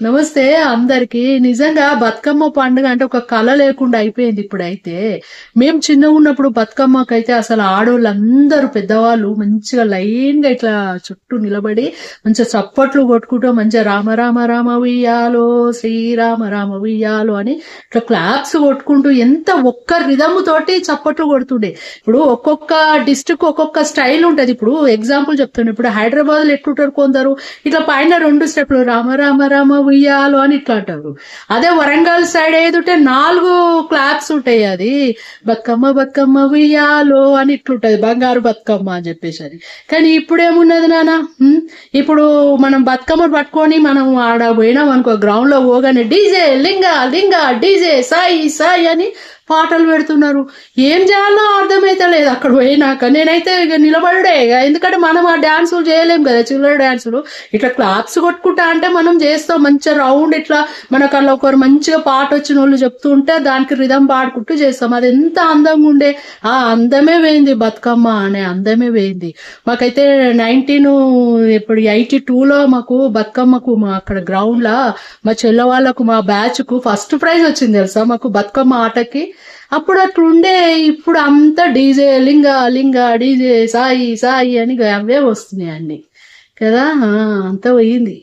నమస్తే అందరికి. నిజంగా బతుకమ్మ పండుగ అంటే ఒక కళ లేకుండా అయిపోయింది ఇప్పుడైతే. మేము చిన్నగా ఉన్నప్పుడు బతుకమ్మకైతే అసలు ఆడోళ్ళందరూ పెద్దవాళ్ళు మంచిగా లైన్ గా ఇట్లా చుట్టూ నిలబడి మంచిగా చప్పట్లు కొట్టుకుంటూ మంచిగా రామ రామ రామ ఉయ్యాలో శ్రీరామ రామ ఉయ్యాలో అని ఇట్లా క్లాప్స్ కొట్టుకుంటూ ఎంత ఒక్క రిధము తోటి చప్పట్లు కొడుతుండే. ఇప్పుడు ఒక్కొక్క డిస్ట్రిక్ట్ ఒక్కొక్క స్టైల్ ఉంటది. ఇప్పుడు ఎగ్జాంపుల్ చెప్తాను. ఇప్పుడు హైదరాబాద్ లో ఎట్లుంటారు కొందరు ఇట్లా పైన 2 స్టెప్లు రామ రామ రామ ఉయ్యాలో అని ఇట్లా అంటారు. అదే వరంగల్ సైడ్ ఏదుంటే 4 క్లాప్స్ ఉంటాయి. అది బతుకమ్మ బతుకమ్మ ఉయ్యాలో అని ఇట్లుంటది, బంగారు బతుకమ్మ అని చెప్పేసి అది. కానీ ఇప్పుడు ఏమున్నది నాన్న, ఇప్పుడు మనం బతుకమ్మను పట్టుకొని మనం ఆడ పోయినాం అనుకో, గ్రౌండ్ లో పోగానే డీజే లింగా లింగా డీజే సాయి సాయి అని పాటలు పెడుతున్నారు. ఏం చేయాలో అర్థమైతే లేదు అక్కడ పోయినాక. నేనైతే ఇక నిలబడే ఇక, ఎందుకంటే మనం ఆ డాన్సులు చేయలేం కదా, చిల్లర డాన్సులు. ఇట్లా క్లాప్స్ కొట్టుకుంటా అంటే మనం చేస్తాం మంచిగా రౌండ్ ఇట్లా. మనకు అలా ఒకరు మంచిగా పాట వచ్చిన వాళ్ళు చెప్తుంటే దానికి రిధం పాడుకుంటూ చేస్తాం. అది ఎంత అందంగా ఉండే. ఆ అందమే పోయింది, బతుకమ్మ అనే అందమే పోయింది. మాకైతే 1982లో మాకు బతుకమ్మకు మా అక్కడ గ్రౌండ్ లా మా చెల్ల వాళ్ళకు మా బ్యాచ్ కు ఫస్ట్ ప్రైజ్ వచ్చింది తెలుసా మాకు బతుకమ్మ ఆటకి. అప్పుడు అట్లుండే. ఇప్పుడు అంతా డీజే లింగా లింగా డీజే సాయి సాయి అని అవే వస్తున్నాయి అన్ని కదా. అంతా పోయింది.